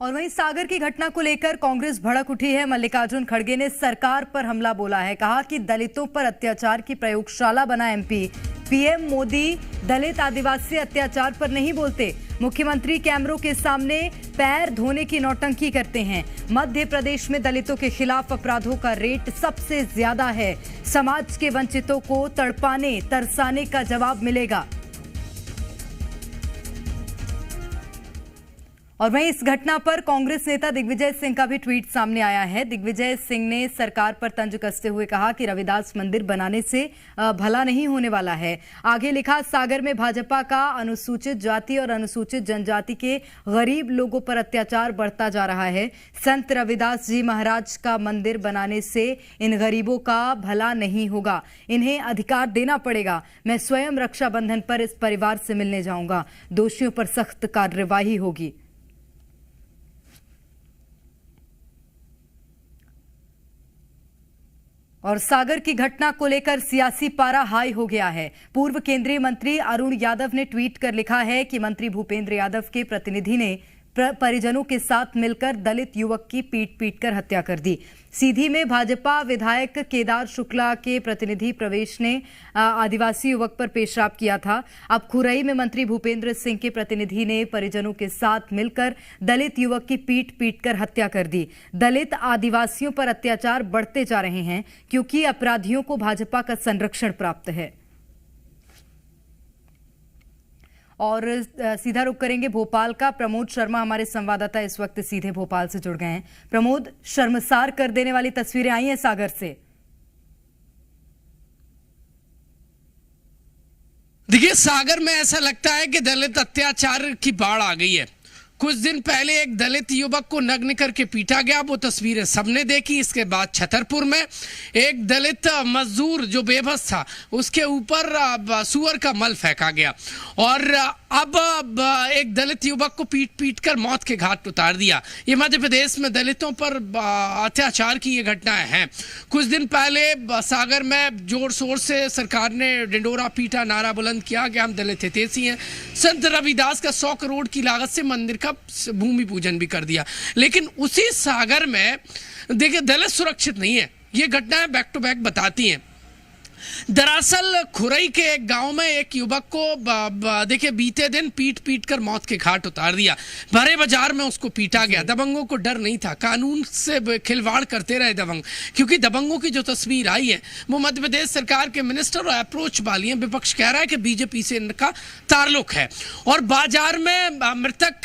और वहीं सागर की घटना को लेकर कांग्रेस भड़क उठी है। मल्लिकार्जुन खड़गे ने सरकार पर हमला बोला है। कहा कि दलितों पर अत्याचार की प्रयोगशाला बना एमपी। पीएम मोदी दलित आदिवासी अत्याचार पर नहीं बोलते। मुख्यमंत्री कैमरों के सामने पैर धोने की नौटंकी करते हैं। मध्य प्रदेश में दलितों के खिलाफ अपराधों का रेट सबसे ज्यादा है। समाज के वंचितों को तड़पाने तरसाने का जवाब मिलेगा। और वहीं इस घटना पर कांग्रेस नेता दिग्विजय सिंह का भी ट्वीट सामने आया है। दिग्विजय सिंह ने सरकार पर तंज कसते हुए कहा कि रविदास मंदिर बनाने से भला नहीं होने वाला है। आगे लिखा, सागर में भाजपा का अनुसूचित जाति और अनुसूचित जनजाति के गरीब लोगों पर अत्याचार बढ़ता जा रहा है। संत रविदास जी महाराज का मंदिर बनाने से इन गरीबों का भला नहीं होगा। इन्हें अधिकार देना पड़ेगा। मैं स्वयं रक्षाबंधन पर इस परिवार से मिलने जाऊंगा। दोषियों पर सख्त कार्रवाई होगी। और सागर की घटना को लेकर सियासी पारा हाई हो गया है। पूर्व केंद्रीय मंत्री अरुण यादव ने ट्वीट कर लिखा है कि मंत्री भूपेंद्र यादव के प्रतिनिधि ने परिजनों के साथ मिलकर दलित युवक की पीट-पीट हत्या कर दी। सीधी में भाजपा विधायक केदार शुक्ला के प्रतिनिधि प्रवेश ने आदिवासी युवक पर पेशाब किया था। अब खुरई में मंत्री भूपेंद्र सिंह के प्रतिनिधि ने परिजनों के साथ मिलकर दलित युवक की पीट-पीट हत्या कर दी। दलित आदिवासियों पर अत्याचार बढ़ते जा रहे हैं क्योंकि अपराधियों को भाजपा का संरक्षण प्राप्त है। और सीधा रुख करेंगे भोपाल का। प्रमोद शर्मा हमारे संवाददाता इस वक्त सीधे भोपाल से जुड़ गए हैं। प्रमोद, शर्मसार कर देने वाली तस्वीरें आई हैं सागर से। देखिए, सागर में ऐसा लगता है कि दलित अत्याचार की बाढ़ आ गई है। कुछ दिन पहले एक दलित युवक को नग्न करके पीटा गया, वो तस्वीरें सबने देखी। इसके बाद छतरपुर में एक दलित मजदूर जो बेबस था उसके ऊपर सुअर का मल फेंका गया और अब एक दलित युवक को पीट कर मौत के घाट उतार दिया। ये मध्य प्रदेश में दलितों पर अत्याचार की ये घटनाएं हैं। कुछ दिन पहले सागर में जोर शोर से सरकार ने डिंडोरा पीटा, नारा बुलंद किया कि हम दलित हितैषी हैं। संत रविदास का 100 करोड़ की लागत से मंदिर का भूमि पूजन भी कर दिया। लेकिन उसी सागर में देखिए दलित सुरक्षित नहीं है। ये घटनाएं बैक टू बैक बताती हैं। दरअसल खुरई के एक गांव में एक युवक को देखिए बीते दिन पीट कर मौत के घाट उतार दिया। भरे बाजार में उसको पीटा गया। दबंगों को डर नहीं था, कानून से खिलवाड़ करते रहे दबंग, क्योंकि दबंगों की जो तस्वीर आई है वो मध्य प्रदेश सरकार के मिनिस्टर और अप्रोच वाली है। विपक्ष कह रहा है कि बीजेपी से इनका ताल्लुक है और बाजार में मृतक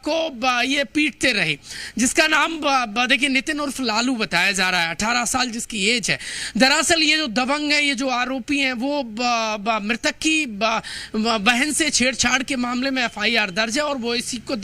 को ये पीटते रहे, जिसका नाम देखिए नितिन उर्फ लालू बताया जा रहा है। 18 साल जिसकी एज है। दरअसल ये जो दबंग है, ये जो आरोपी हैं, वो मृतक की बहन से छेड़छाड़ के मामले में एफआईआर दर्ज है और वो इसी को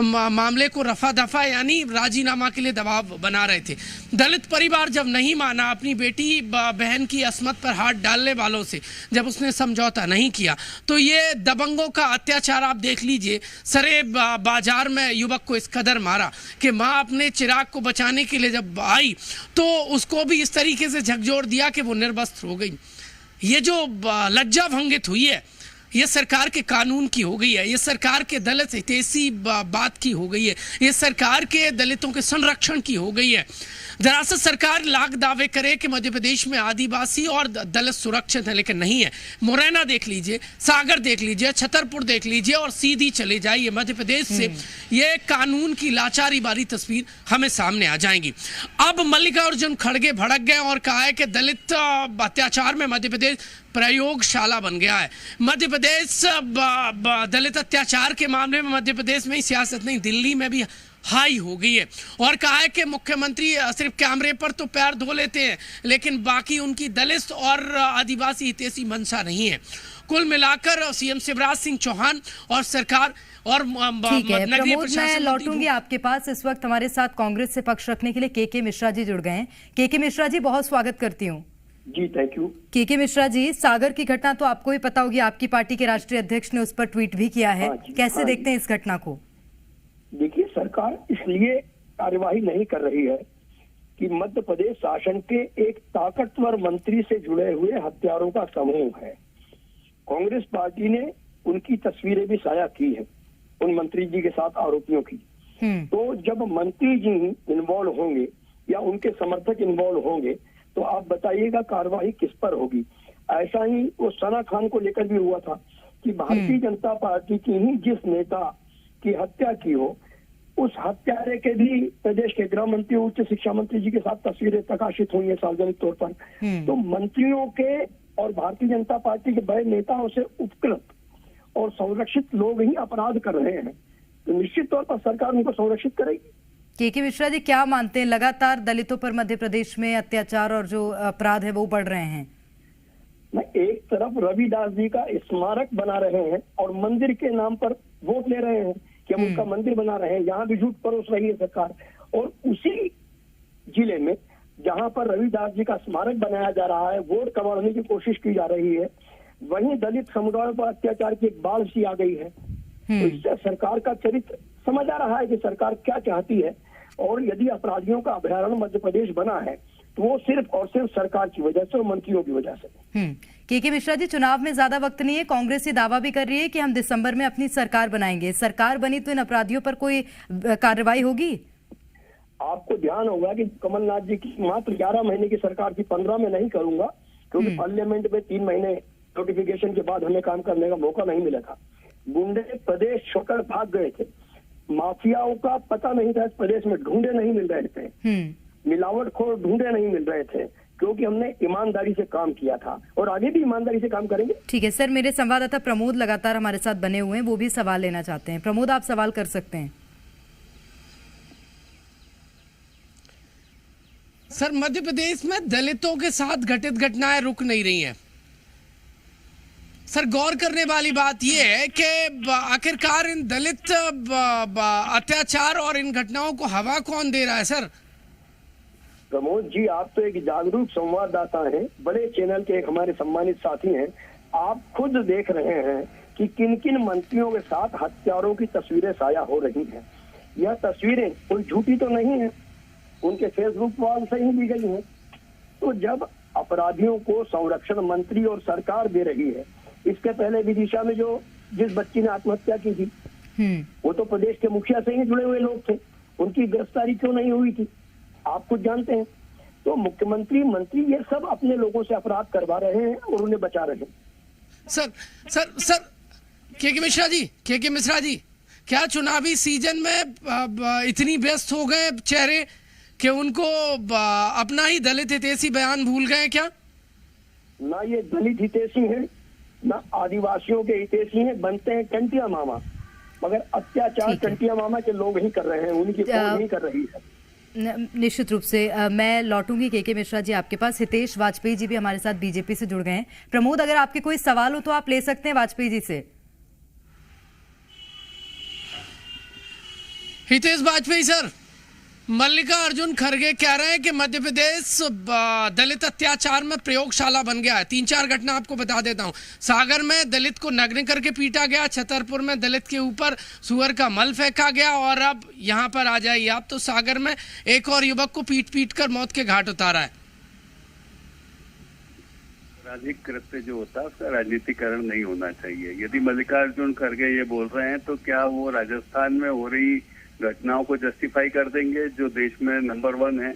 मामले को रफा दफा यानी राजीनामा के लिए दबाव बना रहे थे। दलित परिवार जब नहीं माना, अपनी बेटी बहन की असमत पर हाथ डालने वालों से जब उसने समझौता नहीं किया, तो ये दबंगों का अत्याचार आप देख लीजिए। सरे बाजार में युवक को इस कदर मारा कि माँ अपने चिराग को बचाने के लिए जब आई तो उसको भी इस तरीके से झकझोर दिया कि वो निर्वस्त्र हो गई। ये जो लज्जा भंगित हुई है, ये सरकार के कानून की हो गई है। ये सरकार के दलित हितैषी बात की हो गई है। ये सरकार के दलितों के संरक्षण की हो गई है। दरअसल सरकार लाख दावे करे कि मध्य प्रदेश में आदिवासी और दलित सुरक्षित है, लेकिन नहीं है। मुरैना देख लीजिए, सागर देख लीजिए, छतरपुर देख लीजिए और सीधी चले जाइए मध्य प्रदेश से, ये कानून की लाचारी वाली तस्वीर हमें सामने आ जाएंगी। अब मल्लिकार्जुन खड़गे भड़क गए और कहा है कि दलित अत्याचार में मध्य प्रदेश प्रयोगशाला बन गया है। मध्य प्रदेश दलित अत्याचार के मामले में मध्य प्रदेश में ही सियासत नहीं, दिल्ली में भी हाई हो गई है। और कहा है कि मुख्यमंत्री सिर्फ कैमरे पर तो पैर धो लेते हैं, लेकिन बाकी उनकी दलित और आदिवासी हितैषी मंशा नहीं है। कुल मिलाकर सीएम शिवराज सिंह चौहान और सरकार और नगरीय प्रशासन। मैं लौटूंगी आपके पास। इस वक्त हमारे साथ कांग्रेस से पक्ष रखने के लिए के मिश्रा जी जुड़ गए हैं। के मिश्रा जी, बहुत स्वागत करती हूँ। जी थैंक यू। के मिश्रा जी, सागर की घटना तो आपको ही पता होगी, आपकी पार्टी के राष्ट्रीय अध्यक्ष ने उस पर ट्वीट भी किया है। कैसे देखते हैं इस घटना को? देखिए, सरकार इसलिए कार्यवाही नहीं कर रही है कि मध्य प्रदेश शासन के एक ताकतवर मंत्री से जुड़े हुए हत्यारों का समूह है। कांग्रेस पार्टी ने उनकी तस्वीरें भी साझा की है, उन मंत्री जी के साथ आरोपियों की। तो जब मंत्री जी इन्वॉल्व होंगे या उनके समर्थक इन्वॉल्व होंगे तो आप बताइएगा कार्रवाई किस पर होगी। ऐसा ही वो सना खान को लेकर भी हुआ था कि भारतीय जनता पार्टी की ही जिस नेता की हत्या की हो, उस हत्यारे के भी प्रदेश के गृह मंत्री, उच्च शिक्षा मंत्री जी के साथ तस्वीरें प्रकाशित हुई है सार्वजनिक तौर पर। तो मंत्रियों के और भारतीय जनता पार्टी के बड़े नेताओं से उपकृत और संरक्षित लोग ही अपराध कर रहे हैं, तो निश्चित तौर पर सरकार उनको संरक्षित करेगी। के मिश्रा जी, क्या मानते हैं, लगातार दलितों पर मध्य प्रदेश में अत्याचार और जो अपराध है वो बढ़ रहे हैं? एक तरफ रविदास जी का स्मारक बना रहे हैं और मंदिर के नाम पर वोट ले रहे हैं कि हम उनका मंदिर बना रहे हैं, यहाँ भी झूठ परोस रही है सरकार। और उसी जिले में जहाँ पर रविदास जी का स्मारक बनाया जा रहा है, वोट कमाने की कोशिश की जा रही है, वहीं दलित समुदाय पर अत्याचार की एक बाढ़ सी आ गई है। तो इससे सरकार का चरित्र समझ आ रहा है कि सरकार क्या चाहती है। और यदि अपराधियों का अभयारण्य मध्य प्रदेश बना है तो वो सिर्फ और सिर्फ सरकार की वजह से और मंत्रियों की वजह से। के मिश्रा जी, चुनाव में ज्यादा वक्त नहीं है, कांग्रेस ये दावा भी कर रही है कि हम दिसंबर में अपनी सरकार बनाएंगे। सरकार बनी तो इन अपराधियों पर कोई कार्रवाई होगी? आपको ध्यान होगा कि कमलनाथ जी की मात्र 11 महीने की सरकार थी, 15 में नहीं करूंगा क्योंकि पार्लियामेंट में 3 महीने नोटिफिकेशन के बाद हमें काम करने का मौका नहीं मिला था। गुंडे प्रदेश छोड़कर भाग गए थे, माफियाओं का पता नहीं था इस प्रदेश में, ढूंढे नहीं मिल रहे थे, मिलावटखोर ढूंढे नहीं मिल रहे थे, क्योंकि हमने ईमानदारी से काम किया था और आगे भी ईमानदारी से काम करेंगे। ठीक है सर, मेरे संवाददाता प्रमोद लगातार हमारे साथ बने हुए हैं, वो भी सवाल लेना चाहते हैं। प्रमोद, आप सवाल कर सकते हैं। सर, मध्य प्रदेश में दलितों के साथ घटित घटनाएं रुक नहीं रही हैं। सर, गौर करने वाली बात यह है कि आखिरकार इन दलित अत्याचार और इन घटनाओं को हवा कौन दे रहा है? सर प्रमोद जी, आप तो एक जागरूक संवाददाता हैं, बड़े चैनल के एक हमारे सम्मानित साथी हैं। आप खुद देख रहे हैं कि किन किन मंत्रियों के साथ हत्यारों की तस्वीरें साया हो रही हैं। यह तस्वीरें कोई झूठी तो नहीं है, उनके फेसबुक वॉल से ही ली गई हैं। तो जब अपराधियों को संरक्षण मंत्री और सरकार दे रही है, इसके पहले विदिशा में जो जिस बच्ची ने आत्महत्या की थी, वो तो प्रदेश के मुखिया से ही जुड़े हुए लोग थे, उनकी गिरफ्तारी क्यों नहीं हुई थी? आप खुद जानते हैं। तो मुख्यमंत्री, मंत्री ये सब अपने लोगों से अपराध करवा रहे हैं और उन्हें बचा रहे हैं। सर सर सर के मिश्रा जी, क्या चुनावी सीजन में इतनी व्यस्त हो गए चेहरे कि उनको अपना ही दलित हितैषी बयान भूल गए क्या? ना ये दलित हितैषी हैं, ना आदिवासियों के हितैषी हैं, बनते हैं टंटिया मामा, मगर अत्याचार टंटिया मामा के लोग ही कर रहे हैं, उनकी कौन नहीं कर रही है। निश्चित रूप से मैं लौटूंगी के मिश्रा जी आपके पास। हितेश वाजपेयी जी भी हमारे साथ बीजेपी से जुड़ गए हैं। प्रमोद, अगर आपके कोई सवाल हो तो आप ले सकते हैं वाजपेयी जी से। हितेश वाजपेयी सर, मल्लिकार्जुन खड़गे कह रहे हैं कि मध्य प्रदेश दलित अत्याचार में प्रयोगशाला बन गया है। 3-4 घटना आपको बता देता हूं। सागर में दलित को नग्न करके पीटा गया, छतरपुर में दलित के ऊपर सुअर का मल फेंका गया, और अब यहां पर आ जाइए आप तो सागर में एक और युवक को पीट कर मौत के घाट उतारा है। आपराधिक कृत्य जो होता है उसका राजनीतिकरण नहीं होना चाहिए। यदि मल्लिकार्जुन खड़गे ये बोल रहे हैं तो क्या वो राजस्थान में हो रही घटनाओं को जस्टिफाई कर देंगे जो देश में नंबर 1 है?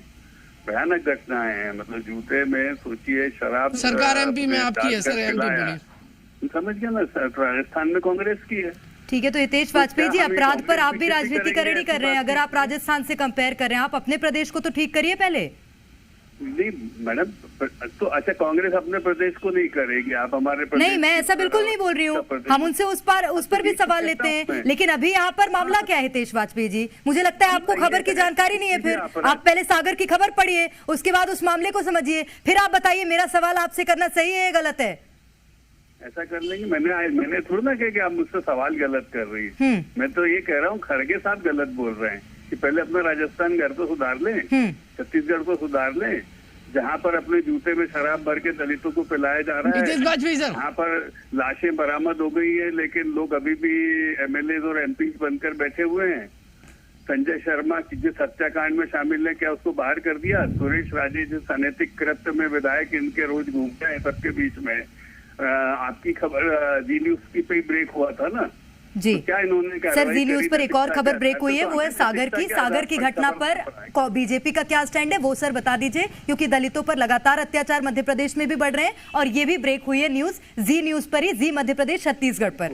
भयानक घटनाएं हैं, मतलब जूते में सोचिए शराब, सरकार एमपी में आपकी है सर, एमपी समझ गया ना सर, राजस्थान में कांग्रेस की है। ठीक है, तो हितेश वाजपेयी जी, अपराध पर आप भी राजनीतिकरण ही कर रहे हैं। अगर आप राजस्थान से कंपेयर कर रहे हैं, आप अपने प्रदेश को तो ठीक करिए पहले। नहीं मैडम, तो अच्छा कांग्रेस अपने प्रदेश को नहीं करेगी, आप हमारे प्रदेश नहीं, मैं ऐसा बिल्कुल नहीं बोल रही हूँ। हम उनसे उस पर भी सवाल लेते हैं, लेकिन अभी यहाँ पर मामला क्या है हितेश वाजपेयी जी? मुझे लगता है आपको खबर की जानकारी नहीं है। फिर आप पहले सागर की खबर पढ़िए, उसके बाद उस मामले को समझिए, फिर आप बताइए मेरा सवाल आपसे करना सही है या गलत है। ऐसा कर लेंगे? मैंने थोड़ा ना कहा कि आप मुझसे सवाल गलत कर रही है। मैं तो ये कह रहा हूँ खड़गे साहब गलत बोल रहे हैं कि पहले अपना राजस्थान घर को सुधार लें, छत्तीसगढ़ को सुधार लें, जहाँ पर अपने जूते में शराब भर के दलितों को पिलाया जा रहा है, जहाँ पर लाशें बरामद हो गई है लेकिन लोग अभी भी एमएलए और एमपी बनकर बैठे हुए हैं। संजय शर्मा जिस हत्याकांड में शामिल है, क्या उसको बाहर कर दिया? सुरेश राजे जिस अनैतिक कृत्य में विधायक इनके रोज घूमते हैं सबके बीच में, आपकी खबर जी न्यूज की पे ब्रेक हुआ था ना, जी तो क्या इन्होंने सर, कार्रवाई जी न्यूज करी पर तो एक और शिक्षा खबर के ब्रेक आधार हुई है, पर? वो है तो सागर शिक्षा की। के सागर आधार की पर घटना खबर पर बीजेपी का क्या स्टैंड है वो सर बता दीजिए, क्योंकि दलितों पर लगातार अत्याचार मध्य प्रदेश में भी बढ़ रहे हैं और ये भी ब्रेक हुई है न्यूज जी न्यूज पर ही, जी मध्य प्रदेश छत्तीसगढ़ पर।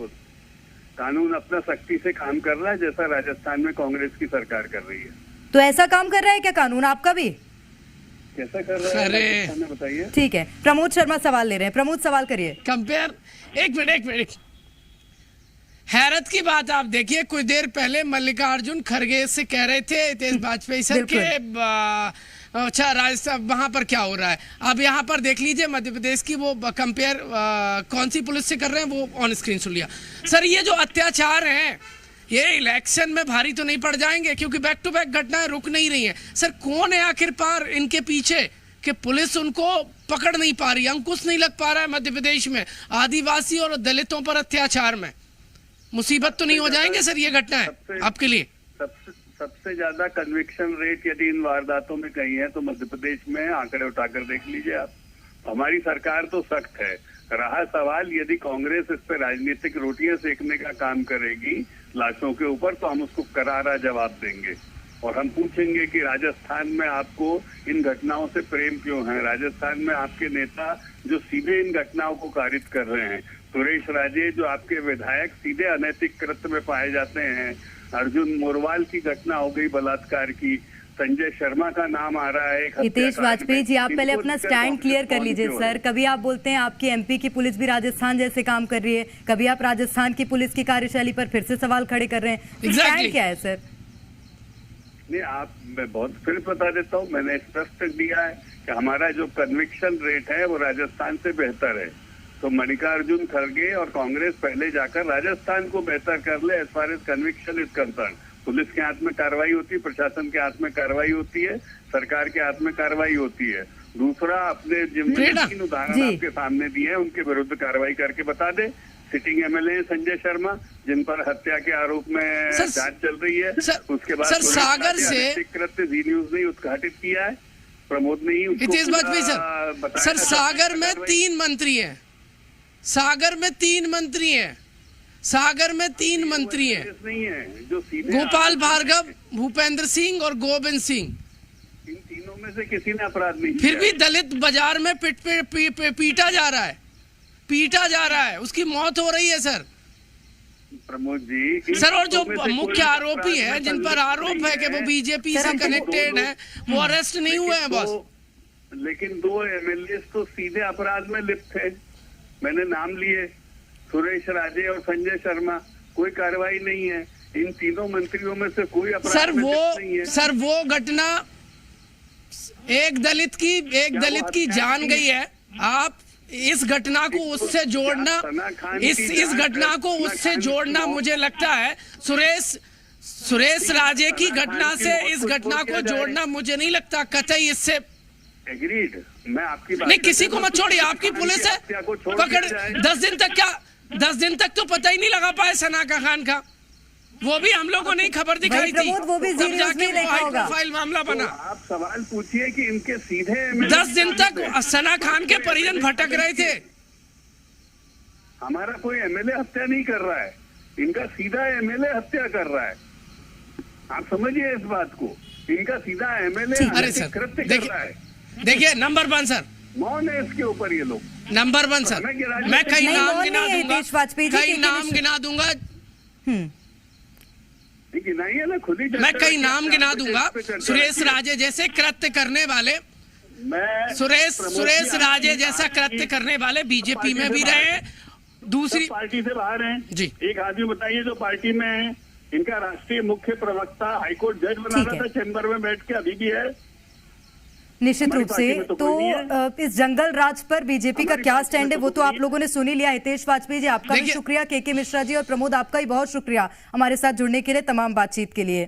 कानून अपना सख्ती से काम कर रहा है, जैसा राजस्थान में कांग्रेस की सरकार कर रही है। तो ऐसा काम कर रहा है क्या कानून आपका भी? कैसा कर रहा है अरे राजस्थान में, बताइए। ठीक है, प्रमोद शर्मा सवाल ले रहे हैं। प्रमोद सवाल करिए। कंपेयर, एक मिनट। हैरत की बात आप देखिए, कुछ देर पहले मल्लिकार्जुन खड़गे से कह रहे थे हितेश वाजपेयी सर के अच्छा राजस्थान वहां पर क्या हो रहा है। अब यहाँ पर देख लीजिए मध्य प्रदेश की वो कंपेयर कौन सी पुलिस से कर रहे हैं वो ऑन स्क्रीन सुन लिया। सर ये जो अत्याचार हैं ये इलेक्शन में भारी तो नहीं पड़ जाएंगे, क्योंकि बैक टू बैक घटनाएं रुक नहीं रही हैं। सर कौन है आखिर पार इनके पीछे कि पुलिस उनको पकड़ नहीं पा रही, अंकुश नहीं लग पा रहा है मध्य प्रदेश में आदिवासी और दलितों पर अत्याचार में? मुसीबत तो नहीं हो जाएंगे सर ये घटनाएं आपके लिए? सबसे ज्यादा कन्विक्शन रेट यदि इन वारदातों में कहीं है तो मध्य प्रदेश में आंकड़े उठाकर देख लीजिए आप। हमारी सरकार तो सख्त है। रहा सवाल यदि कांग्रेस इस पे राजनीतिक रोटियां सेकने का काम करेगी लाशों के ऊपर, तो हम उसको करारा जवाब देंगे और हम पूछेंगे कि राजस्थान में आपको इन घटनाओं से प्रेम क्यों है। राजस्थान में आपके नेता जो सीधे इन घटनाओं को कारित कर रहे हैं, सुरेश राजे जो आपके विधायक सीधे अनैतिक कृत्य में पाए जाते हैं, अर्जुन मोरवाल की घटना हो गई बलात्कार की, संजय शर्मा का नाम आ रहा है। हितेश वाजपेयी जी, आप पहले अपना स्टैंड क्लियर कर लीजिए सर। कभी आप बोलते हैं आपकी एमपी की पुलिस भी राजस्थान जैसे काम कर रही है, कभी आप राजस्थान की पुलिस की कार्यशैली पर फिर से सवाल खड़े कर रहे हैं। स्टैंड क्या है सर? नहीं, आप मैं बहुत फिर बता देता हूँ। मैंने स्पष्ट दिया है कि हमारा जो कन्विक्शन रेट है वो राजस्थान से बेहतर है। तो मल्लिकार्जुन खड़गे और कांग्रेस पहले जाकर राजस्थान को बेहतर कर ले as far as conviction is concern. Police के हाथ में कार्रवाई होती है, प्रशासन के हाथ में कार्रवाई होती है, सरकार के हाथ में कार्रवाई होती है। दूसरा, अपने जिम्मे 3 उदाहरण आपके सामने दिए हैं, उनके विरुद्ध कार्रवाई करके बता दे। सिटिंग एमएलए संजय शर्मा जिन पर हत्या के आरोप में जांच चल रही है, उसके बाद सर सागर से कृत्य जी न्यूज ने उद्घाटित किया है, प्रमोद ने ही हितेश वाजपेयी सर सागर में 3 मंत्री हैं, सागर में 3 मंत्री हैं, सागर में 3 मंत्री हैं, नहीं है जो गोपाल भार्गव, भूपेंद्र सिंह और गोविंद सिंह। इन तीनों में से किसी ने अपराध नहीं फिर भी दलित बाजार में पीटा जा रहा है, पीटा जा रहा है, उसकी मौत हो रही है सर। प्रमोद जी सर, और जो मुख्य आरोपी हैं जिन पर आरोप है कि वो बीजेपी से कनेक्टेड है, वो अरेस्ट नहीं हुए हैं बॉस। लेकिन 2 एमएलए तो सीधे अपराध में लिप्त थे, मैंने नाम लिए, सुरेश राजे और संजय शर्मा। कोई कार्रवाई नहीं है। इन तीनों मंत्रियों में से कोई अपराध नहीं है। सर वो घटना एक दलित की जान गई है। आप इस घटना को उससे जोड़ना, इस घटना को उससे जोड़ना, मुझे लगता है सुरेश राजे की घटना से इस घटना को जोड़ना मुझे नहीं लगता कतई इससे। एग्रीड, मैं आपकी बात नहीं, किसी को मत छोड़िए, आपकी पुलिस है पकड़ 10 दिन तक तो पता ही नहीं लगा पाए सना का खान का, वो भी हम लोगों ने खबर दिखाई थी, वो भी तब जाके वो हाई प्रोफाइल मामला बना। तो आप सवाल पूछिए कि इनके सीधे 10 दिन तक सना खान के परिजन भटक रहे थे। हमारा कोई एमएलए हत्या नहीं कर रहा है, इनका सीधा एमएलए हत्या कर रहा है। आप समझिए इस बात को, इनका सीधा एमएलए कृत्य कर रहा है। देखिए नंबर 1 सर, मौन है इसके ऊपर ये लोग। नंबर 1 सर, मैं कई नाम गिना दूंगा, कई नाम गिना दूंगा, मैं कई नाम गिना दूंगा। सुरेश राजे जैसे कृत्य करने वाले, सुरेश राजे जैसा कृत्य करने वाले बीजेपी में भी रहे हैं, दूसरी पार्टी से बाहर हैं जी। एक आदमी बताइए जो पार्टी में है, इनका राष्ट्रीय मुख्य प्रवक्ता हाईकोर्ट जज बना रहा था चैम्बर में बैठ के, अभी भी है। निश्चित रूप से तो इस जंगल राज पर बीजेपी का क्या स्टैंड है वो तो आप लोगों ने सुन ही लिया। हितेश वाजपेयी जी आपका भी शुक्रिया, के मिश्रा जी और प्रमोद आपका ही बहुत शुक्रिया हमारे साथ जुड़ने के लिए, तमाम बातचीत के लिए।